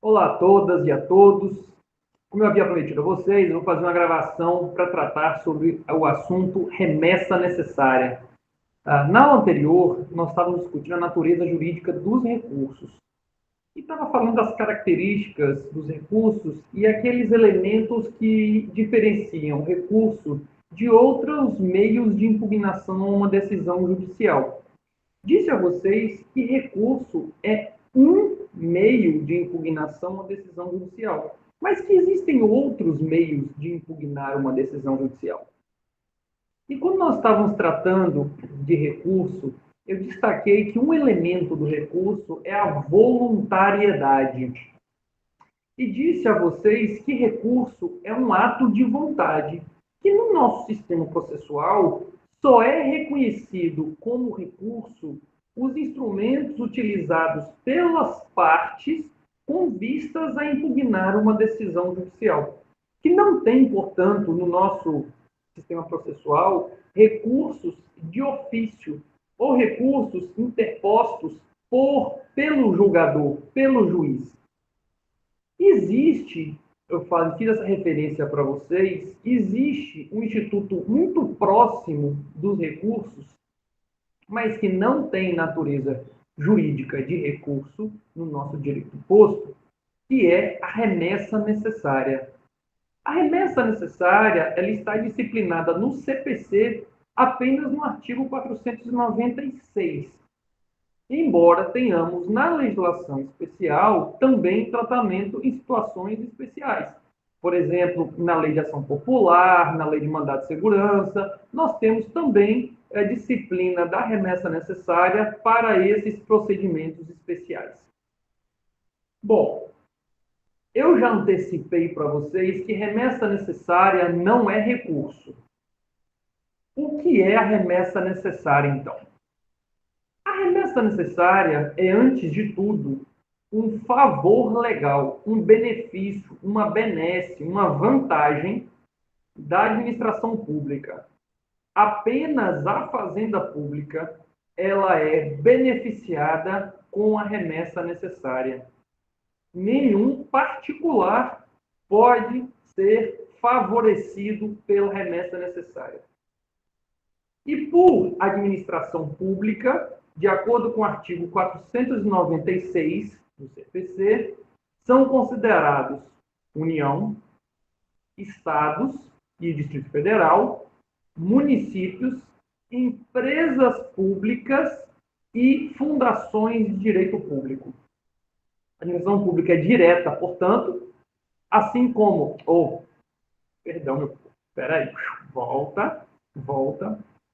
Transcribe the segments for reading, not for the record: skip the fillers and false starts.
Olá a todas e a todos. Como eu havia prometido a vocês, eu vou fazer uma gravação para tratar sobre o assunto remessa necessária. Na aula anterior, nós estávamos discutindo a natureza jurídica dos recursos. E estava falando das características dos recursos e aqueles elementos que diferenciam o recurso de outros meios de impugnação a uma decisão judicial. Disse a vocês que recurso é um meio de impugnação a uma decisão judicial, mas que existem outros meios de impugnar uma decisão judicial. E quando nós estávamos tratando de recurso, eu destaquei que um elemento do recurso é a voluntariedade. E disse a vocês que recurso é um ato de vontade, que no nosso sistema processual só é reconhecido como recurso os instrumentos utilizados pelas partes com vistas a impugnar uma decisão judicial, que não tem, portanto, no nosso sistema processual, recursos de ofício ou recursos interpostos pelo julgador, pelo juiz. Existe, fiz essa referência para vocês, existe um instituto muito próximo dos recursos, mas que não tem natureza jurídica de recurso no nosso direito posto, que é a remessa necessária. A remessa necessária, ela está disciplinada no CPC apenas no artigo 496, embora tenhamos na legislação especial também tratamento em situações especiais. Por exemplo, na lei de ação popular, na lei de mandado de segurança, nós temos também a disciplina da remessa necessária para esses procedimentos especiais. Bom, eu já antecipei para vocês que remessa necessária não é recurso. O que é a remessa necessária, então? A remessa necessária é, antes de tudo, um favor legal, um benefício, uma benesse, uma vantagem da administração pública. Apenas a fazenda pública ela é beneficiada com a remessa necessária. Nenhum particular pode ser favorecido pela remessa necessária. E por administração pública, de acordo com o artigo 496 do CPC, são considerados União, Estados e Distrito Federal, municípios, empresas públicas e fundações de direito público. A administração pública é direta, portanto, assim como... espera aí, volta.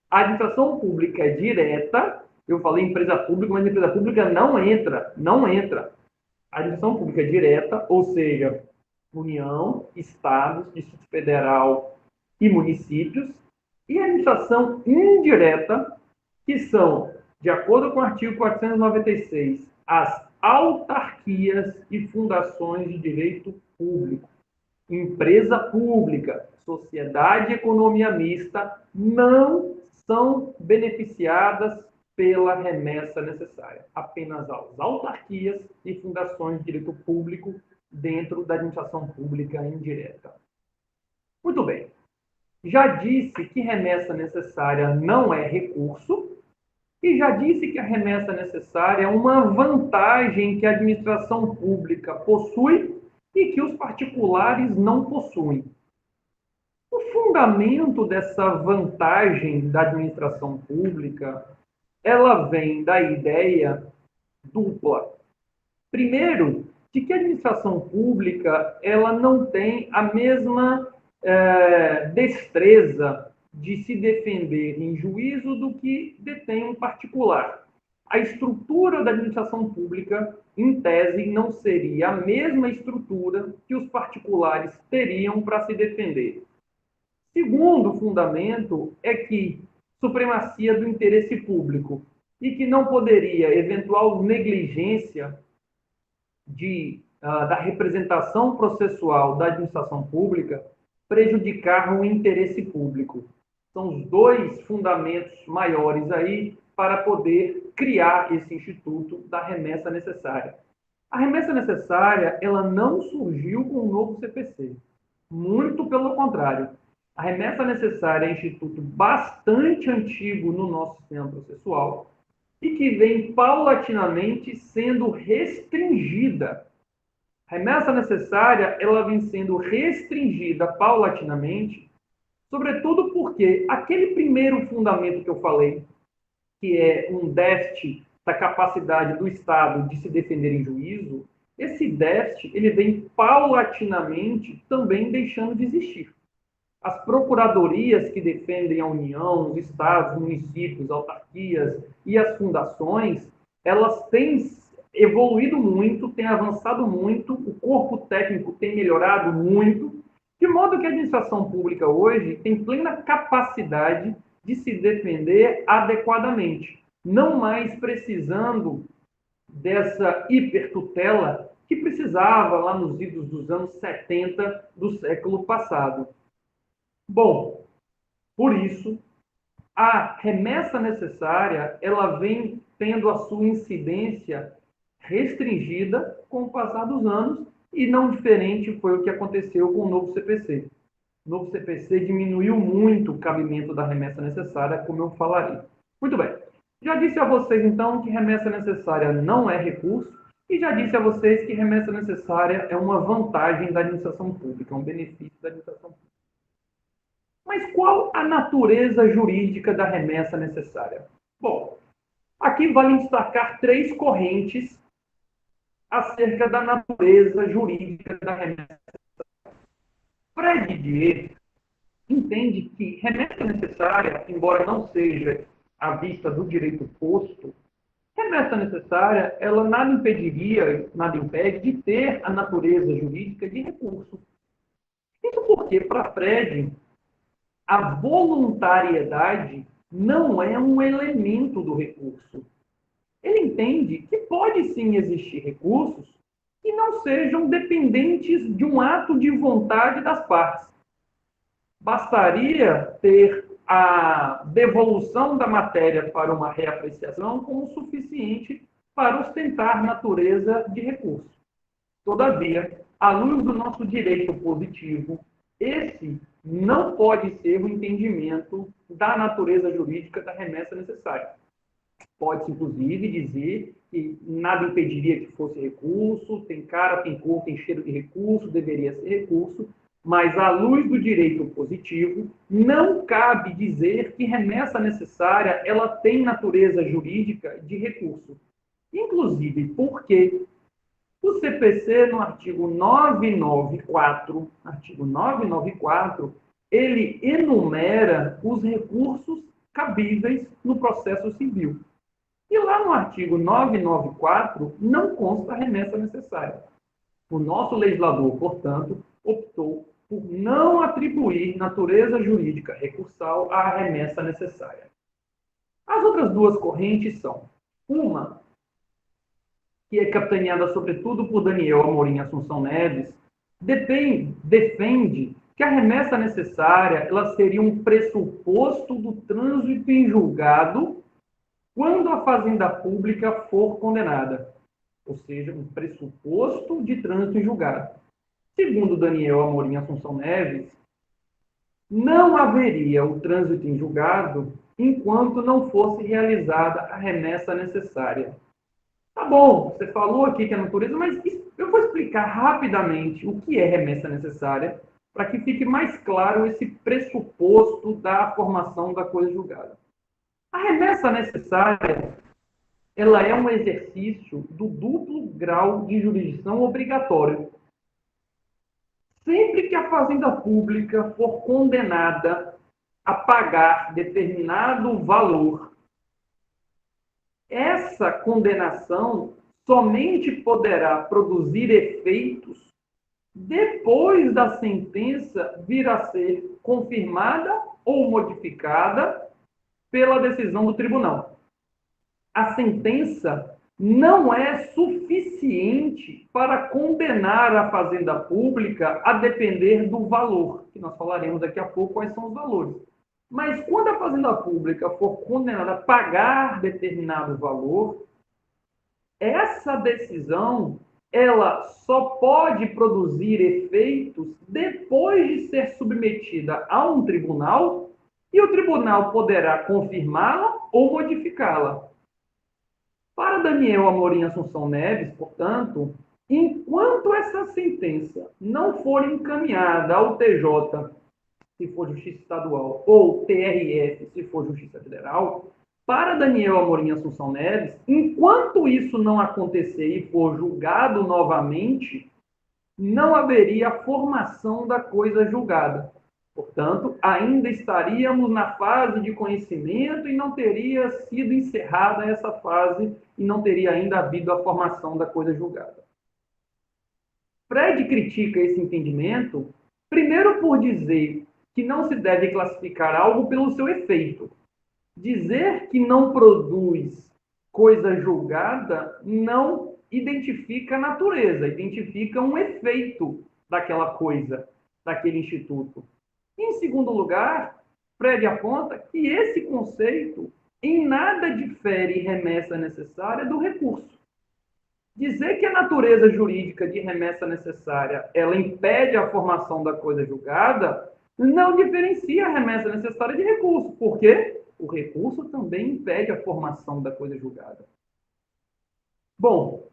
A administração pública é direta, eu falei empresa pública, mas a empresa pública não entra. A administração pública é direta, ou seja, União, Estados, Distrito Federal e municípios, e a administração indireta, que são, de acordo com o artigo 496, as autarquias e fundações de direito público. Empresa pública, sociedade e economia mista não são beneficiadas pela remessa necessária. Apenas as autarquias e fundações de direito público dentro da administração pública indireta. Muito bem. Já disse que remessa necessária não é recurso e já disse que a remessa necessária é uma vantagem que a administração pública possui e que os particulares não possuem. O fundamento dessa vantagem da administração pública, ela vem da ideia dupla. Primeiro, de que a administração pública ela não tem a mesma destreza de se defender em juízo do que detém um particular. A estrutura da administração pública, em tese, não seria a mesma estrutura que os particulares teriam para se defender. Segundo fundamento é que supremacia do interesse público e que não poderia eventual negligência da representação processual da administração pública prejudicar o interesse público. São os dois fundamentos maiores aí para poder criar esse instituto da remessa necessária. A remessa necessária, ela não surgiu com o novo CPC. Muito pelo contrário. A remessa necessária é um instituto bastante antigo no nosso sistema processual e que vem paulatinamente sendo restringida. A remessa necessária, ela vem sendo restringida paulatinamente, sobretudo porque aquele primeiro fundamento que eu falei, que é um déficit da capacidade do Estado de se defender em juízo, esse déficit ele vem paulatinamente também deixando de existir. As procuradorias que defendem a União, os estados, municípios, autarquias e as fundações, elas têm evoluído muito, têm avançado muito, o corpo técnico tem melhorado muito, de modo que a administração pública hoje tem plena capacidade de se defender adequadamente, não mais precisando dessa hipertutela que precisava lá nos idos dos anos 70 do século passado. Bom, por isso, a remessa necessária, ela vem tendo a sua incidência restringida com o passar dos anos e não diferente foi o que aconteceu com o novo CPC. O novo CPC diminuiu muito o cabimento da remessa necessária, como eu falarei. Muito bem. Já disse a vocês, então, que remessa necessária não é recurso e já disse a vocês que remessa necessária é uma vantagem da administração pública, um benefício da administração pública. Mas qual a natureza jurídica da remessa necessária? Bom, aqui vale destacar três correntes acerca da natureza jurídica da remessa. Fred Didier entende que remessa necessária, embora não seja à vista do direito posto, remessa necessária, ela nada impediria, nada impede de ter a natureza jurídica de recurso. Isso porque, para Fred, a voluntariedade não é um elemento do recurso. Ele entende que pode sim existir recursos que não sejam dependentes de um ato de vontade das partes. Bastaria ter a devolução da matéria para uma reapreciação como suficiente para ostentar natureza de recurso. Todavia, à luz do nosso direito positivo, esse não pode ser o entendimento da natureza jurídica da remessa necessária. Pode-se, inclusive, dizer que nada impediria que fosse recurso, tem cara, tem cor, tem cheiro de recurso, deveria ser recurso, mas, à luz do direito positivo, não cabe dizer que remessa necessária ela tem natureza jurídica de recurso. Inclusive, porque o CPC, no artigo 994, ele enumera os recursos cabíveis no processo civil. E lá no artigo 994 não consta a remessa necessária. O nosso legislador, portanto, optou por não atribuir natureza jurídica recursal à remessa necessária. As outras duas correntes são uma que é capitaneada sobretudo por Daniel Amorim Assunção Neves, defende que a remessa necessária ela seria um pressuposto do trânsito em julgado quando a fazenda pública for condenada, ou seja, um pressuposto de trânsito em julgado. Segundo Daniel Amorim Assunção Neves, não haveria o trânsito em julgado enquanto não fosse realizada a remessa necessária. Tá bom, você falou aqui que é natureza, mas eu vou explicar rapidamente o que é remessa necessária para que fique mais claro esse pressuposto da formação da coisa julgada. A remessa necessária, ela é um exercício do duplo grau de jurisdição obrigatório. Sempre que a fazenda pública for condenada a pagar determinado valor, essa condenação somente poderá produzir efeitos depois da sentença vir a ser confirmada ou modificada pela decisão do tribunal. A sentença não é suficiente para condenar a fazenda pública a depender do valor, que nós falaremos daqui a pouco quais são os valores. Mas quando a fazenda pública for condenada a pagar determinado valor, essa decisão ela só pode produzir efeitos depois de ser submetida a um tribunal e o tribunal poderá confirmá-la ou modificá-la. Para Daniel Amorim Assunção Neves, portanto, enquanto essa sentença não for encaminhada ao TJ, se for Justiça Estadual, ou TRF, se for Justiça Federal, para Daniel Amorim Assunção Neves, enquanto isso não acontecer e for julgado novamente, não haveria formação da coisa julgada. Portanto, ainda estaríamos na fase de conhecimento e não teria sido encerrada essa fase e não teria ainda havido a formação da coisa julgada. Fred critica esse entendimento, primeiro por dizer que não se deve classificar algo pelo seu efeito. Dizer que não produz coisa julgada não identifica a natureza, identifica um efeito daquela coisa, daquele instituto. Em segundo lugar, Fred aponta que esse conceito em nada difere remessa necessária do recurso. Dizer que a natureza jurídica de remessa necessária ela impede a formação da coisa julgada não diferencia a remessa necessária de recurso. Por quê? O recurso também impede a formação da coisa julgada. Bom,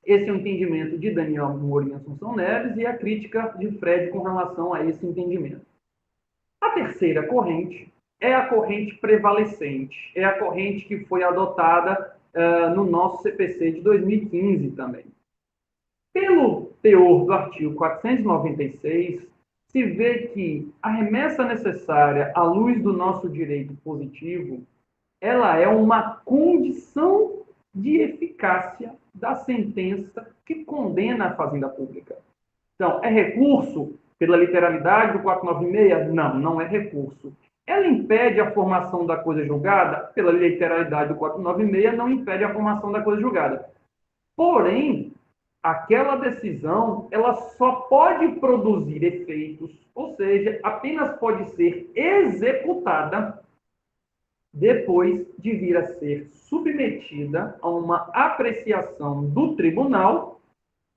esse é o entendimento de Daniel Amorim Assunção Neves e a crítica de Fred com relação a esse entendimento. A terceira corrente é a corrente prevalecente, é a corrente que foi adotada no nosso CPC de 2015 também. Pelo teor do artigo 496, se vê que a remessa necessária à luz do nosso direito positivo, ela é uma condição de eficácia da sentença que condena a fazenda pública. Então, é recurso pela literalidade do 496? Não, não é recurso. Ela impede a formação da coisa julgada? Pela literalidade do 496, não impede a formação da coisa julgada. Porém, aquela decisão, ela só pode produzir efeitos, ou seja, apenas pode ser executada depois de vir a ser submetida a uma apreciação do tribunal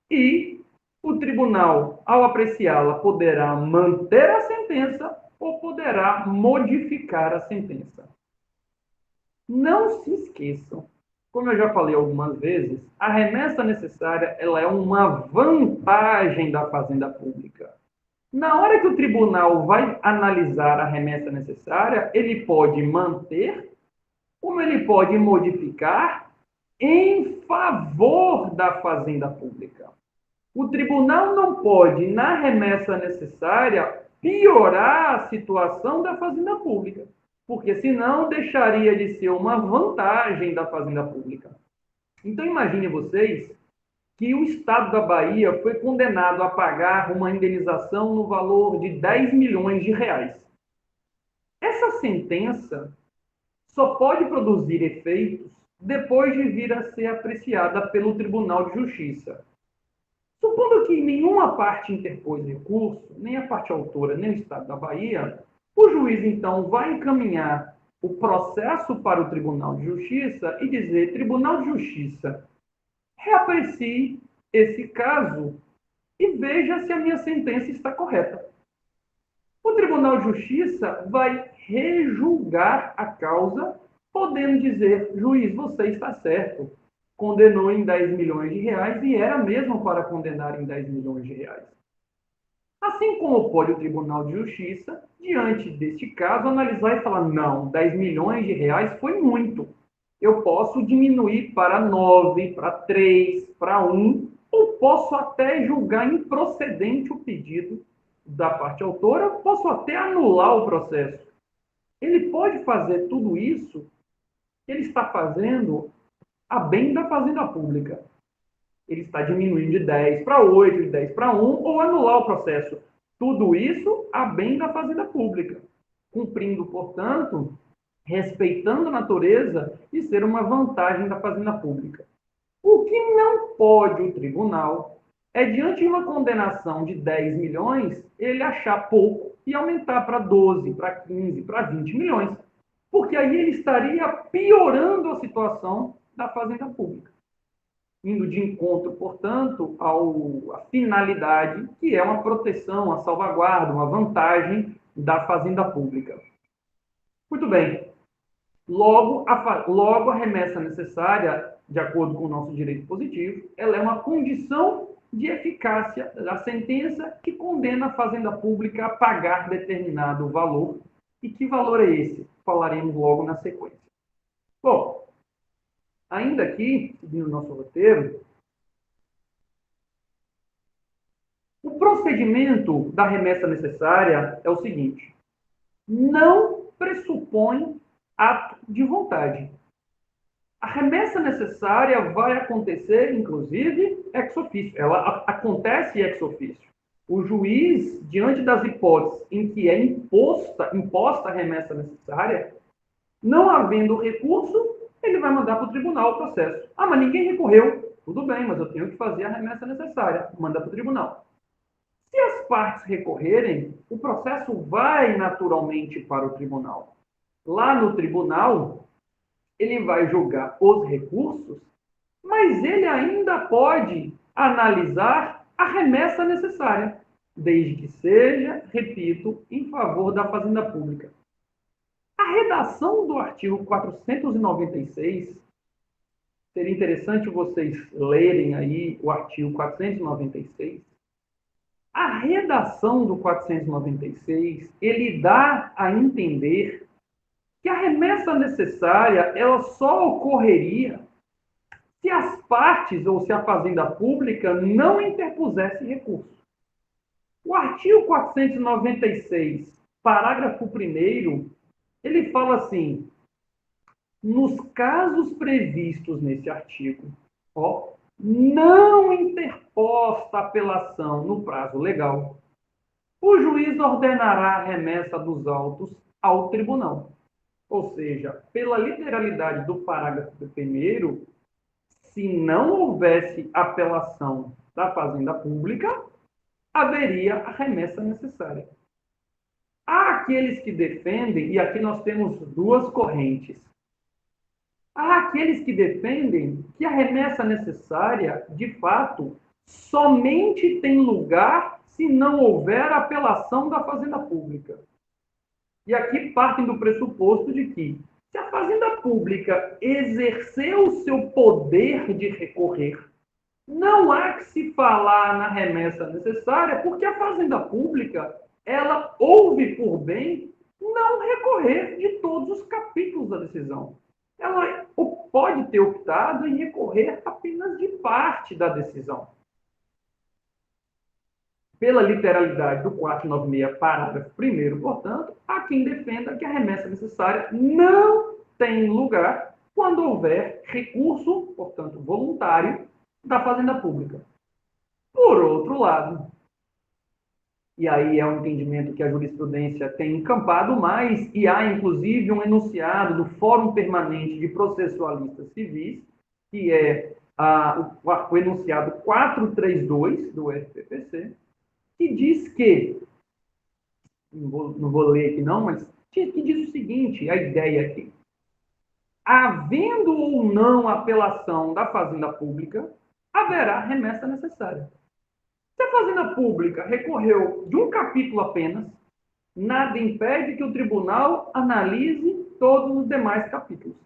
e o tribunal, ao apreciá-la, poderá manter a sentença ou poderá modificar a sentença. Não se esqueçam, como eu já falei algumas vezes, a remessa necessária ela é uma vantagem da fazenda pública. Na hora que o tribunal vai analisar a remessa necessária, ele pode manter, como ele pode modificar em favor da fazenda pública. O tribunal não pode, na remessa necessária, piorar a situação da fazenda pública, porque senão deixaria de ser uma vantagem da fazenda pública. Então imagine vocês que o Estado da Bahia foi condenado a pagar uma indenização no valor de 10 milhões de reais. Essa sentença só pode produzir efeitos depois de vir a ser apreciada pelo Tribunal de Justiça. Supondo que nenhuma parte interpôs recurso, nem a parte autora, nem o Estado da Bahia, o juiz, então, vai encaminhar o processo para o Tribunal de Justiça e dizer: Tribunal de Justiça, reaprecie esse caso e veja se a minha sentença está correta. O Tribunal de Justiça vai rejulgar a causa, podendo dizer: juiz, você está certo, condenou em 10 milhões de reais e era mesmo para condenar em 10 milhões de reais. Assim como pode o Tribunal de Justiça, diante deste caso, analisar e falar: não, 10 milhões de reais foi muito. Eu posso diminuir para 9, para 3, para 1, ou posso até julgar improcedente o pedido da parte autora, posso até anular o processo. Ele pode fazer tudo isso, ele está fazendo a bem da fazenda pública. Ele está diminuindo de 10 para 8, de 10 para 1, ou anular o processo. Tudo isso a bem da fazenda pública, cumprindo, portanto, respeitando a natureza e ser uma vantagem da fazenda pública. O que não pode o tribunal é, diante de uma condenação de 10 milhões, ele achar pouco e aumentar para 12, para 15, para 20 milhões. Porque aí ele estaria piorando a situação da fazenda pública. indo de encontro, portanto, à finalidade, que é uma proteção, uma salvaguarda, uma vantagem da fazenda pública. Muito bem. Logo, a remessa necessária, de acordo com o nosso direito positivo, ela é uma condição de eficácia da sentença que condena a fazenda pública a pagar determinado valor. E que valor é esse? Falaremos logo na sequência. Bom, ainda aqui, seguindo o nosso roteiro, o procedimento da remessa necessária é o seguinte: não pressupõe ato de vontade. A remessa necessária vai acontecer, inclusive, ex officio. Ela acontece ex officio. O juiz, diante das hipóteses em que é imposta a remessa necessária, não havendo recurso, ele vai mandar para o tribunal o processo. Ah, mas ninguém recorreu. Tudo bem, mas eu tenho que fazer a remessa necessária. Manda para o tribunal. Se as partes recorrerem, o processo vai naturalmente para o tribunal. Lá no tribunal, ele vai julgar os recursos, mas ele ainda pode analisar a remessa necessária, desde que seja, repito, em favor da fazenda pública. A redação do artigo 496, seria interessante vocês lerem aí o artigo 496. A redação do 496, ele dá a entender que a remessa necessária, ela só ocorreria se as partes ou se a fazenda pública não interpusesse recurso. O artigo 496, parágrafo 1º, ele fala assim: nos casos previstos nesse artigo, não interposta apelação no prazo legal, o juiz ordenará a remessa dos autos ao tribunal. Ou seja, pela literalidade do parágrafo 1º, se não houvesse apelação da fazenda pública, haveria a remessa necessária. Há aqueles que defendem, e aqui nós temos duas correntes. Há aqueles que defendem que a remessa necessária, de fato, somente tem lugar se não houver apelação da fazenda pública. E aqui partem do pressuposto de que, se a fazenda pública exerceu o seu poder de recorrer, não há que se falar na remessa necessária, porque a fazenda pública, ela ouve por bem não recorrer de todos os capítulos da decisão. Ela pode ter optado em recorrer apenas de parte da decisão. Pela literalidade do 496, parágrafo 1º, portanto, há quem defenda que a remessa necessária não tem lugar quando houver recurso, portanto, voluntário, da fazenda pública. Por outro lado, e aí é um entendimento que a jurisprudência tem encampado mais, e há inclusive um enunciado do Fórum Permanente de Processualistas Civis, que é o enunciado 432 do FPPC, que diz que, não vou ler aqui não, mas que diz o seguinte, a ideia aqui: havendo ou não apelação da fazenda pública, haverá remessa necessária. Se a fazenda pública recorreu de um capítulo apenas, nada impede que o tribunal analise todos os demais capítulos.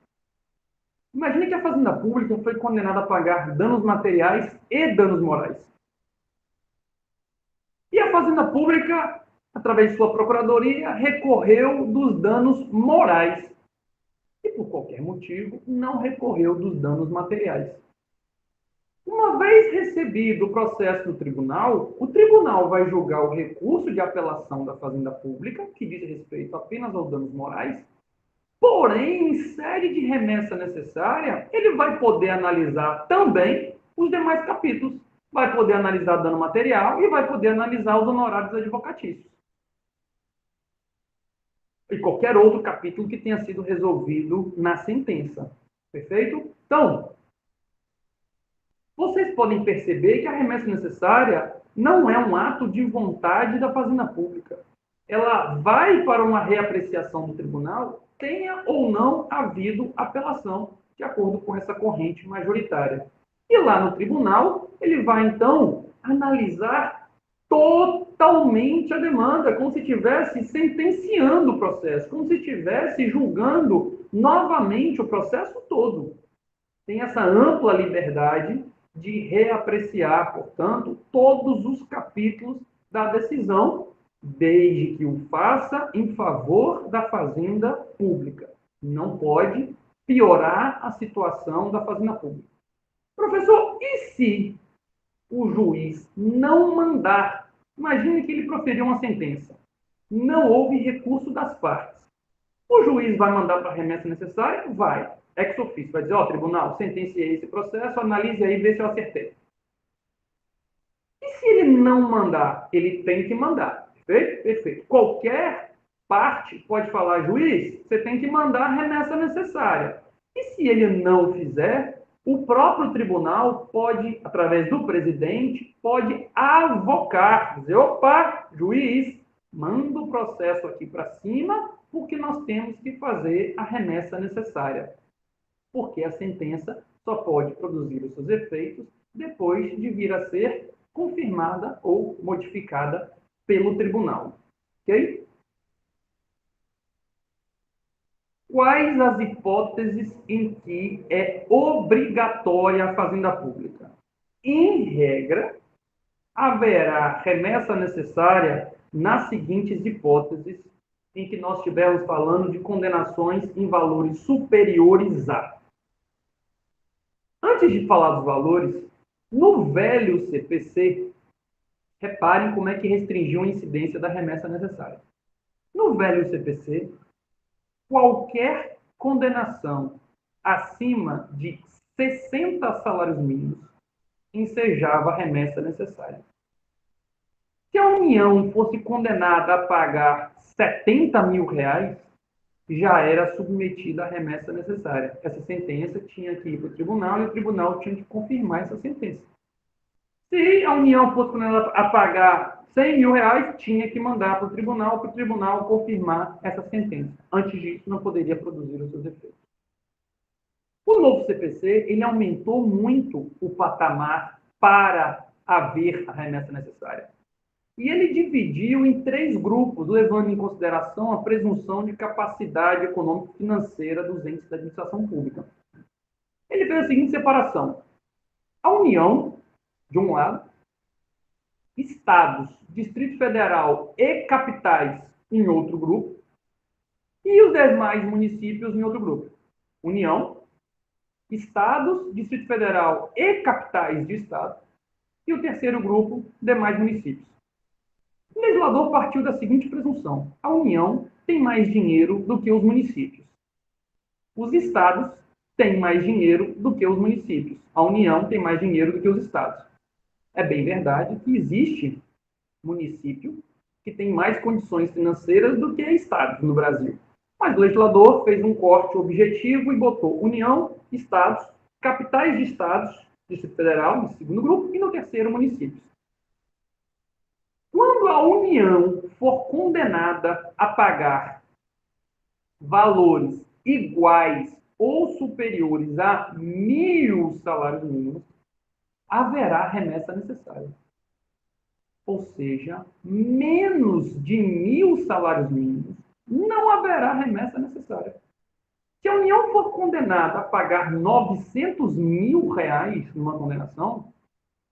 Imagine que a fazenda pública foi condenada a pagar danos materiais e danos morais. E a fazenda pública, através de sua procuradoria, recorreu dos danos morais. E, por qualquer motivo, não recorreu dos danos materiais. Uma vez recebido o processo do tribunal, o tribunal vai julgar o recurso de apelação da fazenda pública, que diz respeito apenas aos danos morais, porém, em sede de remessa necessária, ele vai poder analisar também os demais capítulos. Vai poder analisar dano material e vai poder analisar os honorários advocatícios. E qualquer outro capítulo que tenha sido resolvido na sentença. Perfeito? Então, vocês podem perceber que a remessa necessária não é um ato de vontade da fazenda pública. Ela vai para uma reapreciação do tribunal, tenha ou não havido apelação, de acordo com essa corrente majoritária. E lá no tribunal, ele vai, então, analisar totalmente a demanda, como se estivesse sentenciando o processo, como se estivesse julgando novamente o processo todo. Tem essa ampla liberdade de reapreciar, portanto, todos os capítulos da decisão, desde que o faça em favor da fazenda pública. Não pode piorar a situação da fazenda pública. Professor, e se o juiz não mandar? Imagine que ele proferiu uma sentença. Não houve recurso das partes. O juiz vai mandar para a remessa necessária? Vai. Ex officio. Vai dizer, ó, tribunal, sentenciei esse processo, analise aí e vê se eu acertei. E se ele não mandar? Ele tem que mandar. Perfeito? Perfeito. Qualquer parte pode falar, juiz, você tem que mandar a remessa necessária. E se ele não fizer, o próprio tribunal pode, através do presidente, pode avocar, dizer, opa, juiz, manda o processo aqui para cima, porque nós temos que fazer a remessa necessária. Porque a sentença só pode produzir os seus efeitos depois de vir a ser confirmada ou modificada pelo tribunal. Ok? Quais as hipóteses em que é obrigatória a fazenda pública? Em regra, haverá remessa necessária nas seguintes hipóteses em que nós estivermos falando de condenações em valores superiores a. Antes de falar dos valores, no velho CPC, reparem como é que restringiu a incidência da remessa necessária. No velho CPC, qualquer condenação acima de 60 salários mínimos ensejava a remessa necessária. Se a União fosse condenada a pagar 70 mil reais, já era submetida à remessa necessária. Essa sentença tinha que ir para o tribunal e o tribunal tinha que confirmar essa sentença. Se a União fosse condenada a pagar 100 mil reais, tinha que mandar para o tribunal confirmar essa sentença. Antes disso, não poderia produzir os seus efeitos. O novo CPC, ele aumentou muito o patamar para haver a remessa necessária. E ele dividiu em 3 grupos, levando em consideração a presunção de capacidade econômico-financeira dos entes da administração pública. Ele fez a seguinte separação. A União, de um lado, estados, Distrito Federal e capitais em outro grupo, e os demais municípios em outro grupo. União, estados, Distrito Federal e capitais de estado, e o terceiro grupo, demais municípios. O legislador partiu da seguinte presunção: a União tem mais dinheiro do que os municípios. Os estados têm mais dinheiro do que os municípios. A União tem mais dinheiro do que os estados. É bem verdade que existe município que tem mais condições financeiras do que estados no Brasil. Mas o legislador fez um corte objetivo e botou União, estados, capitais de estados, Distrito Federal, no segundo grupo, e no terceiro, municípios. Quando a União for condenada a pagar valores iguais ou superiores a 1.000 salários mínimos, haverá remessa necessária. Ou seja, menos de 1.000 salários mínimos, não haverá remessa necessária. Se a União for condenada a pagar 900 mil reais numa condenação,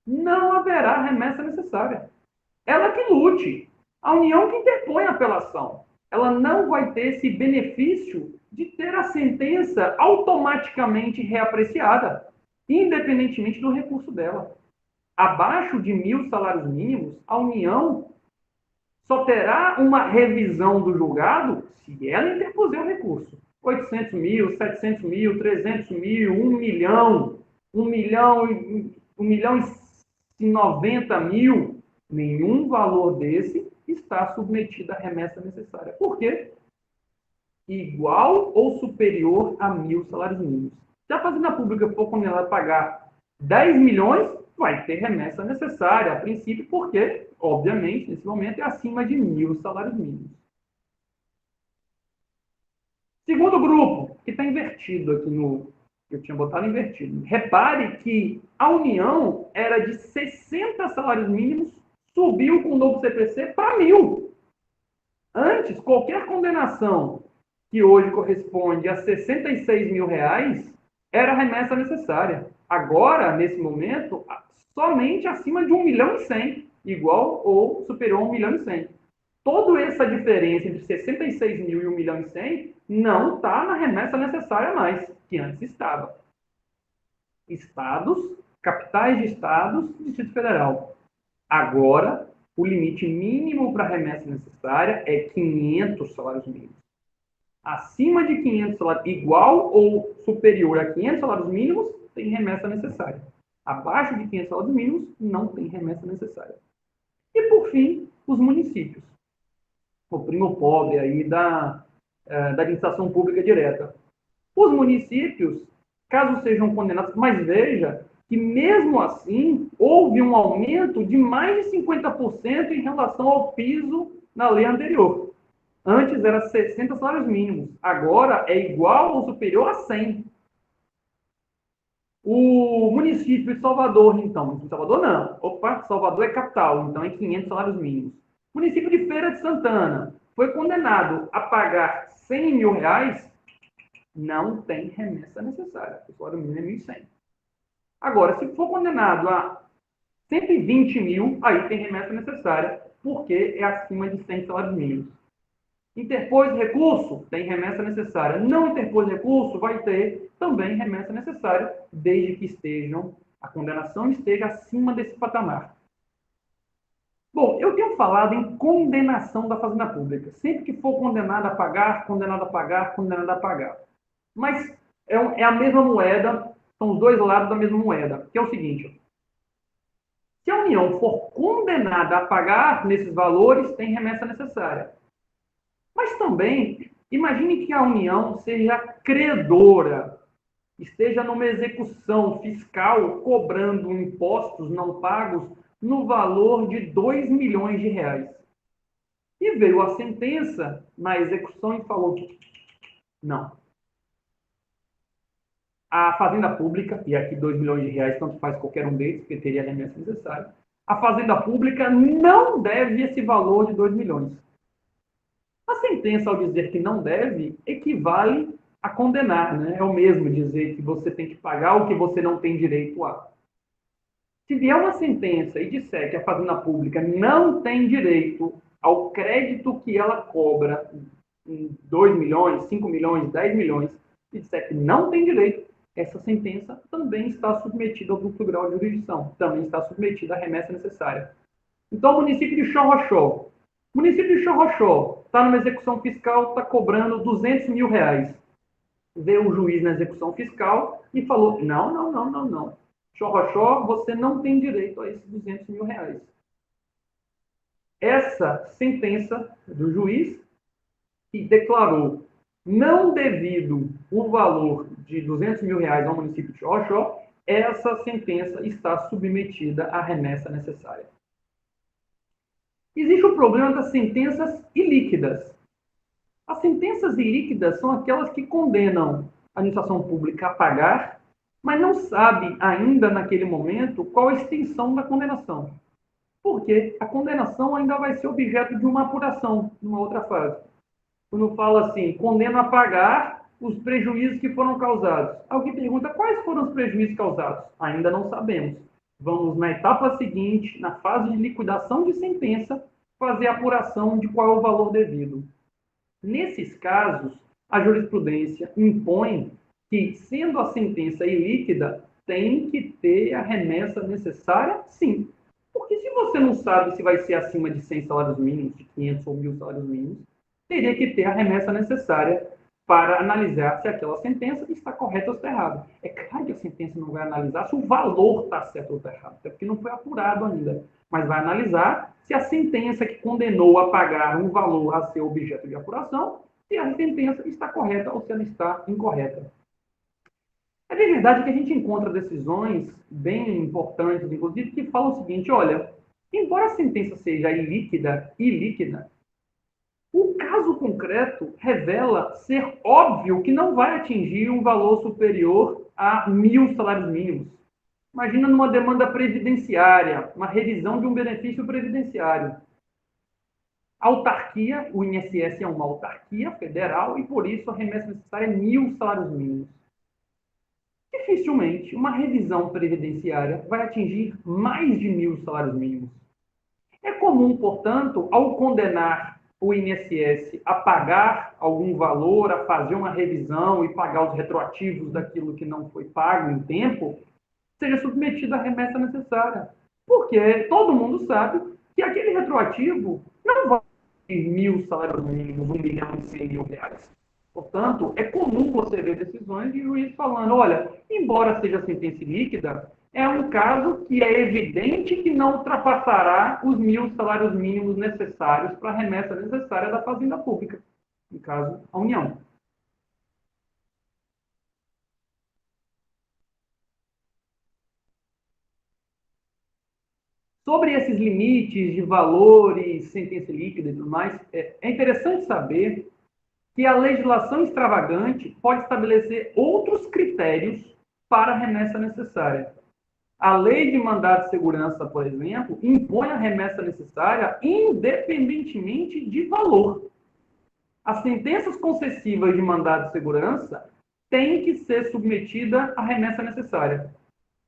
não haverá remessa necessária. Ela que lute. A União que interpõe a apelação. Ela não vai ter esse benefício de ter a sentença automaticamente reapreciada, independentemente do recurso dela. Abaixo de 1.000 salários mínimos, a União só terá uma revisão do julgado se ela interpuser o recurso. 800 mil, 700 mil, 300 mil, 1 milhão, 1 milhão e 90 mil, nenhum valor desse está submetido à remessa necessária. Por quê? Igual ou superior a 1.000 salários mínimos. Se a Fazenda Pública for condenada a pagar 10 milhões, vai ter remessa necessária, a princípio, porque, obviamente, nesse momento é acima de 1.000 salários mínimos. Segundo grupo, que está invertido aqui Eu tinha botado invertido. Repare que a União era de 60 salários mínimos, subiu com o novo CPC para 1.000. Antes, qualquer condenação que hoje corresponde a 66 mil reais era a remessa necessária. Agora, nesse momento, somente acima de 1.100.000, igual ou superior a 1.100.000. Toda essa diferença entre 66 mil e 1.100.000 não está na remessa necessária mais, que antes estava. Estados, capitais de estados, Distrito Federal. Agora, o limite mínimo para a remessa necessária é 500 salários mínimos. Acima de 500 salários, igual ou superior a 500 salários mínimos, tem remessa necessária. Abaixo de 500 salários mínimos, não tem remessa necessária. E, por fim, os municípios. O primo pobre aí da administração pública direta. Os municípios, caso sejam condenados, mas veja que mesmo assim houve um aumento de mais de 50% em relação ao piso na lei anterior. Antes era 60 salários mínimos, agora é igual ou superior a 100. O município de Salvador, então, de Salvador não. Opa, Salvador é capital, então é 500 salários mínimos. O município de Feira de Santana foi condenado a pagar 100 mil reais, não tem remessa necessária. O salário mínimo é 1.100. Agora, se for condenado a 120 mil, aí tem remessa necessária, porque é acima de 100 salários mínimos. Interpôs recurso, tem remessa necessária. Não interpôs recurso, vai ter também remessa necessária, desde que a condenação esteja acima desse patamar. Bom, eu tenho falado em condenação da Fazenda Pública. Sempre que for condenado a pagar, condenado a pagar, condenado a pagar. Mas é a mesma moeda, são os dois lados da mesma moeda, que é o seguinte: se a União for condenada a pagar nesses valores, tem remessa necessária. Mas também, imagine que a União seja credora, esteja numa execução fiscal cobrando impostos não pagos no valor de 2 milhões de reais. E veio a sentença na execução e falou que não. A Fazenda Pública, e aqui 2 milhões de reais, tanto faz qualquer um deles, porque teria remessa necessária, a Fazenda Pública não deve esse valor de 2 milhões. A sentença, ao dizer que não deve, equivale a condenar, né? É o mesmo dizer que você tem que pagar o que você não tem direito a. Se vier uma sentença e disser que a Fazenda Pública não tem direito ao crédito que ela cobra, 2 milhões, 5 milhões, 10 milhões, e disser que não tem direito, essa sentença também está submetida ao duplo grau de jurisdição, também está submetida à remessa necessária. Então, o município de Xorroxó. O município de Xorroxó está numa execução fiscal, está cobrando 200 mil reais. Veio o juiz na execução fiscal e falou, não. Xorroxó, você não tem direito a esses 200 mil reais. Essa sentença do juiz, que declarou não devido o valor de 200 mil reais ao município de Xorroxó, essa sentença está submetida à remessa necessária. Existe o problema das sentenças ilíquidas. As sentenças ilíquidas são aquelas que condenam a administração pública a pagar, mas não sabe ainda naquele momento qual a extensão da condenação. Porque a condenação ainda vai ser objeto de uma apuração, numa outra fase. Quando fala assim, condena a pagar os prejuízos que foram causados. Alguém pergunta, quais foram os prejuízos causados? Ainda não sabemos. Vamos, na etapa seguinte, na fase de liquidação de sentença, fazer a apuração de qual é o valor devido. Nesses casos, a jurisprudência impõe que, sendo a sentença ilíquida, tem que ter a remessa necessária, sim. Porque se você não sabe se vai ser acima de 100 salários mínimos, de 500 ou 1.000 salários mínimos, teria que ter a remessa necessária para analisar se aquela sentença está correta ou está errada. É claro que a sentença não vai analisar se o valor está certo ou está errado, até porque não foi apurado ainda. Mas vai analisar se a sentença que condenou a pagar um valor a ser objeto de apuração, se a sentença está correta ou se ela está incorreta. É de verdade que a gente encontra decisões bem importantes, inclusive, que falam o seguinte, olha, embora a sentença seja ilíquida, o caso concreto revela ser óbvio que não vai atingir um valor superior a 1.000 salários mínimos. Imagina numa demanda previdenciária, uma revisão de um benefício previdenciário. A autarquia, o INSS é uma autarquia federal e, por isso, a remessa necessária é 1.000 salários mínimos. Dificilmente uma revisão previdenciária vai atingir mais de 1.000 salários mínimos. É comum, portanto, ao condenar o INSS a pagar algum valor, a fazer uma revisão e pagar os retroativos daquilo que não foi pago em tempo, seja submetido à remessa necessária. Porque todo mundo sabe que aquele retroativo não vai ter 1.000 salários mínimos, 1.100.000 reais. Portanto, é comum você ver decisões de juiz falando, olha, embora seja sentença líquida, é um caso que é evidente que não ultrapassará os 1.000 salários mínimos necessários para a remessa necessária da Fazenda Pública, no caso, a União. Sobre esses limites de valores, sentença líquida e tudo mais, é interessante saber que a legislação extravagante pode estabelecer outros critérios para a remessa necessária. A lei de mandado de segurança, por exemplo, impõe a remessa necessária independentemente de valor. As sentenças concessivas de mandado de segurança têm que ser submetidas à remessa necessária.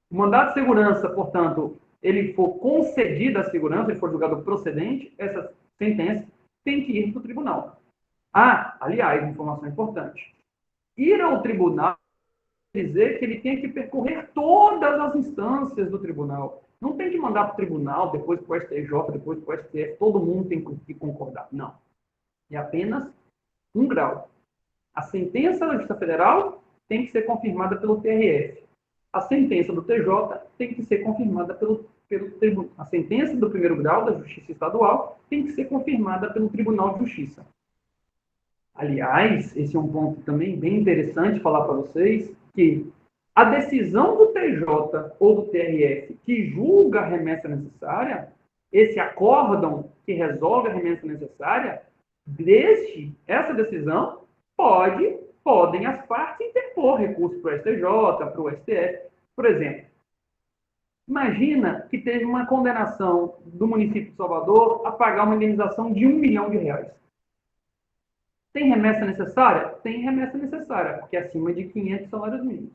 O mandado de segurança, portanto, ele for concedida a segurança, ele for julgado procedente, essa sentença tem que ir para o tribunal. Ah, aliás, informação importante. Ir ao tribunal quer dizer que ele tem que percorrer todas as instâncias do tribunal. Não tem que mandar para o tribunal, depois para o STJ, depois para o STF, todo mundo tem que concordar. Não. É apenas um grau. A sentença da Justiça Federal tem que ser confirmada pelo TRF. A sentença do TJ tem que ser confirmada pelo tribunal. A sentença do primeiro grau da Justiça Estadual tem que ser confirmada pelo Tribunal de Justiça. Aliás, esse é um ponto também bem interessante falar para vocês, que a decisão do TJ ou do TRF que julga a remessa necessária, esse acórdão que resolve a remessa necessária, essa decisão podem as partes interpor recurso para o STJ, para o STF. Por exemplo, imagina que teve uma condenação do município de Salvador a pagar uma indenização de R$1 milhão. Tem remessa necessária? Tem remessa necessária, porque é acima de 500 salários mínimos.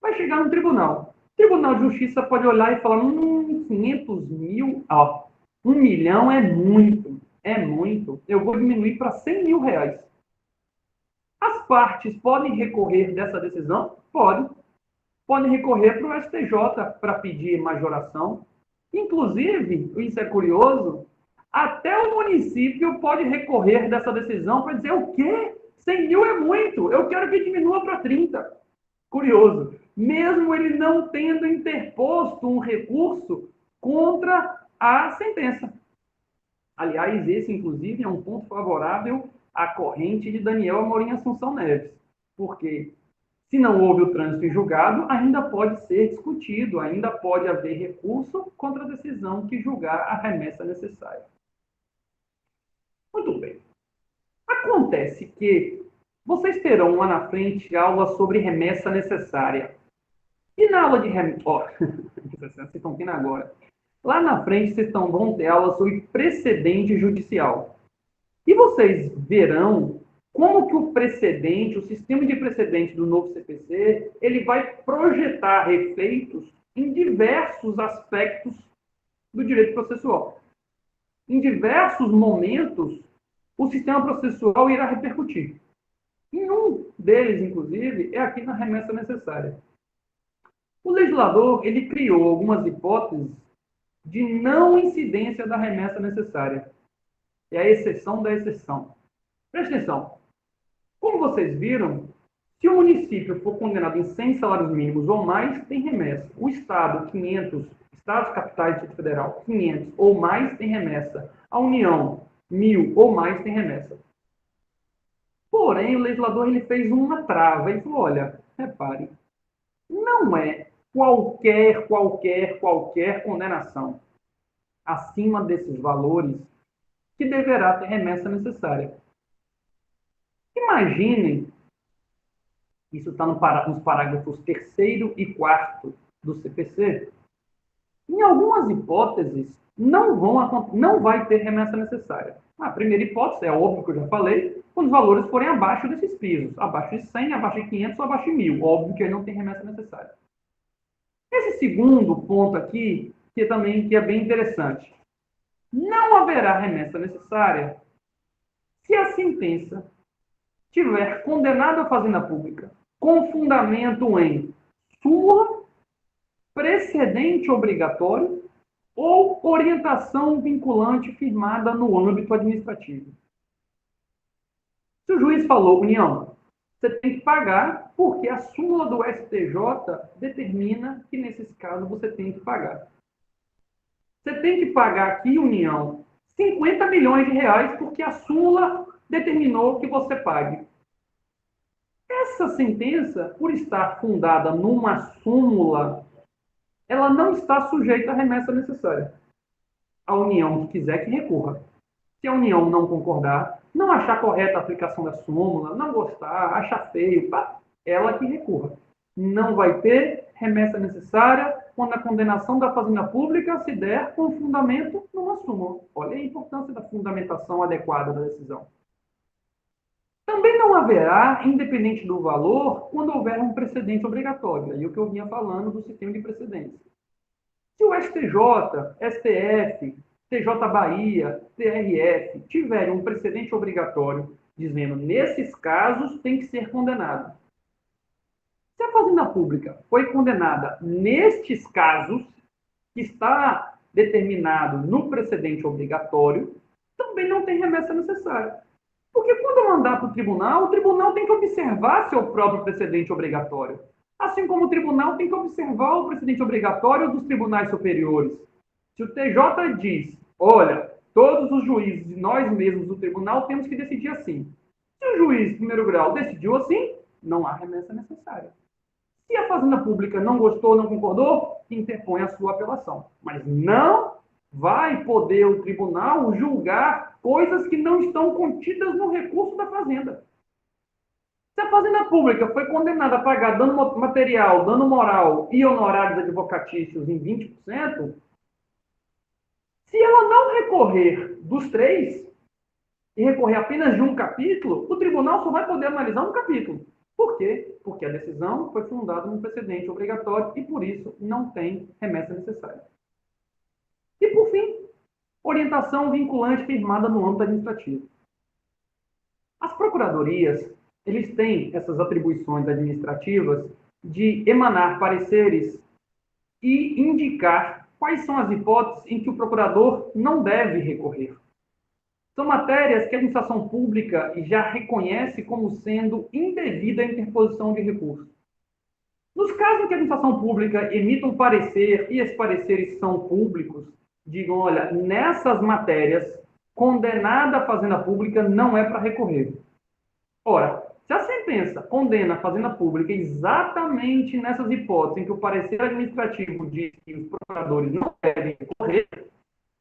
Vai chegar no tribunal. O Tribunal de Justiça pode olhar e falar, 500 mil, ó, 1 milhão é muito. Eu vou diminuir para 100 mil reais. As partes podem recorrer dessa decisão? Podem recorrer para o STJ para pedir majoração. Inclusive, isso é curioso, até o município pode recorrer dessa decisão para dizer o quê? 100 mil é muito, eu quero que diminua para 30. Curioso. Mesmo ele não tendo interposto um recurso contra a sentença. Aliás, esse, inclusive, é um ponto favorável à corrente de Daniel Amorim Assunção Neves. Porque, se não houve o trânsito em julgado, ainda pode ser discutido, ainda pode haver recurso contra a decisão que julgar a remessa necessária. Muito bem. Acontece que vocês terão lá na frente aula sobre remessa necessária. E na aula de remessa... vocês estão tendo agora. Lá na frente vocês vão ter aula sobre precedente judicial. E vocês verão como que o precedente, o sistema de precedente do novo CPC, ele vai projetar efeitos em diversos aspectos do direito processual. Em diversos momentos, o sistema processual irá repercutir. Em um deles, inclusive, é aqui na remessa necessária. O legislador, ele criou algumas hipóteses de não incidência da remessa necessária. É a exceção da exceção. Preste atenção. Como vocês viram, se o município for condenado em 100 salários mínimos ou mais, tem remessa. O Estado, 500, Estados capitais do Distrito Federal, 500 ou mais, tem remessa. A União, 1.000 ou mais, tem remessa. Porém, o legislador ele fez uma trava. Ele falou, olha, repare, não é qualquer condenação acima desses valores que deverá ter remessa necessária. Imaginem, isso está nos parágrafos 3º e 4º do CPC, em algumas hipóteses, não vai ter remessa necessária. A primeira hipótese, é óbvio que eu já falei, quando os valores forem abaixo desses pisos, abaixo de 100, abaixo de 500 ou abaixo de 1.000. Óbvio que aí não tem remessa necessária. Esse segundo ponto aqui, que é bem interessante. Não haverá remessa necessária se a sentença tiver condenado a fazenda pública com fundamento em súmula, precedente obrigatório ou orientação vinculante firmada no âmbito administrativo. Se o juiz falou, União, você tem que pagar porque a súmula do STJ determina que, nesses casos, você tem que pagar. Você tem que pagar aqui, União, 50 milhões de reais porque a súmula determinou que você pague. Essa sentença, por estar fundada numa súmula, ela não está sujeita à remessa necessária. A União, que quiser, que recorra. Se a União não concordar, não achar correta a aplicação da súmula, não gostar, achar feio, ela que recorra. Não vai ter remessa necessária quando a condenação da fazenda pública se der com fundamento numa súmula. Olha a importância da fundamentação adequada da decisão. Também não haverá, independente do valor, quando houver um precedente obrigatório. Aí o que eu vinha falando do sistema de precedência. Se o STJ, STF, TJ Bahia, TRF tiverem um precedente obrigatório dizendo nesses casos tem que ser condenado. Se a fazenda pública foi condenada nestes casos, que está determinado no precedente obrigatório, também não tem remessa necessária. Porque quando mandar para o tribunal tem que observar seu próprio precedente obrigatório. Assim como o tribunal tem que observar o precedente obrigatório dos tribunais superiores. Se o TJ diz, olha, todos os juízes e nós mesmos do tribunal temos que decidir assim. Se o juiz de primeiro grau decidiu assim, não há remessa necessária. Se a Fazenda Pública não gostou, não concordou, interpõe a sua apelação. Mas não vai poder o tribunal julgar coisas que não estão contidas no recurso da Fazenda. Se a Fazenda Pública foi condenada a pagar dano material, dano moral e honorários advocatícios em 20%, se ela não recorrer dos 3 e recorrer apenas de um capítulo, o tribunal só vai poder analisar um capítulo. Por quê? Porque a decisão foi fundada num precedente obrigatório e, por isso, não tem remessa necessária. E, por fim, orientação vinculante firmada no âmbito administrativo. As procuradorias, eles têm essas atribuições administrativas de emanar pareceres e indicar quais são as hipóteses em que o procurador não deve recorrer. São matérias que a administração pública já reconhece como sendo indevida a interposição de recurso. Nos casos em que a administração pública emita um parecer e esses pareceres são públicos, digam, olha, nessas matérias, condenada a fazenda pública não é para recorrer. Ora, se a sentença condena a fazenda pública exatamente nessas hipóteses em que o parecer administrativo diz que os procuradores não devem recorrer,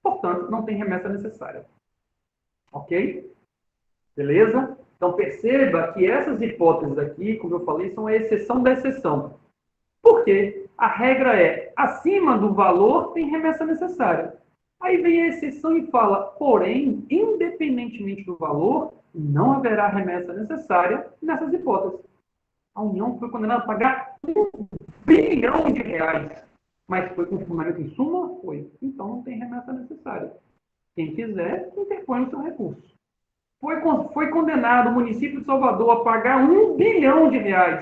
portanto, não tem remessa necessária. Ok? Beleza? Então, perceba que essas hipóteses aqui, como eu falei, são a exceção da exceção. Por quê? A regra é, acima do valor, tem remessa necessária. Aí vem a exceção e fala, porém, independentemente do valor, não haverá remessa necessária nessas hipóteses. A União foi condenada a pagar R$1 bilhão, mas foi com fundamento em suma? Foi. Então, não tem remessa necessária. Quem quiser, interpõe o seu recurso. Foi condenado o município de Salvador a pagar R$1 bilhão.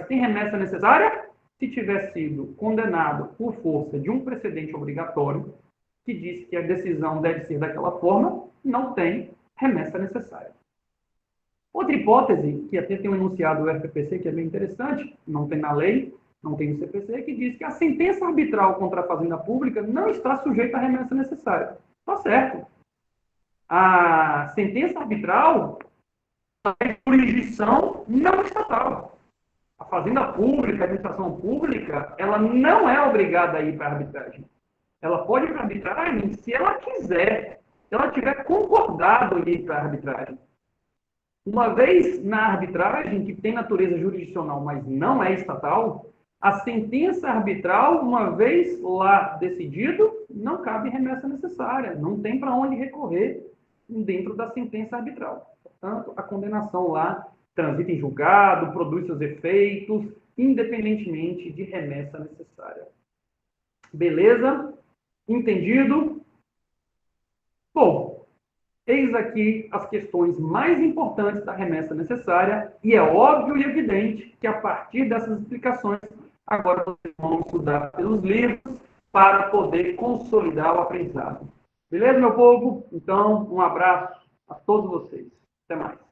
Tem remessa necessária? Se tiver sido condenado por força de um precedente obrigatório, que diz que a decisão deve ser daquela forma, não tem remessa necessária. Outra hipótese, que até tem um enunciado do FPC, que é bem interessante, não tem na lei, não tem no CPC, que diz que a sentença arbitral contra a fazenda pública não está sujeita à remessa necessária. Está certo. A sentença arbitral é jurisdição não estatal. A fazenda pública, a administração pública, ela não é obrigada a ir para a arbitragem. Ela pode ir para a arbitragem se ela quiser, se ela tiver concordado em ir para a arbitragem. Uma vez na arbitragem, que tem natureza jurisdicional, mas não é estatal, a sentença arbitral, uma vez lá decidido, não cabe remessa necessária, não tem para onde recorrer dentro da sentença arbitral. Portanto, a condenação lá transita em julgado, produz seus efeitos, independentemente de remessa necessária. Beleza? Entendido? Bom, eis aqui as questões mais importantes da remessa necessária, e é óbvio e evidente que a partir dessas explicações, agora vocês vão estudar pelos livros para poder consolidar o aprendizado. Beleza, meu povo? Então, um abraço a todos vocês. Até mais.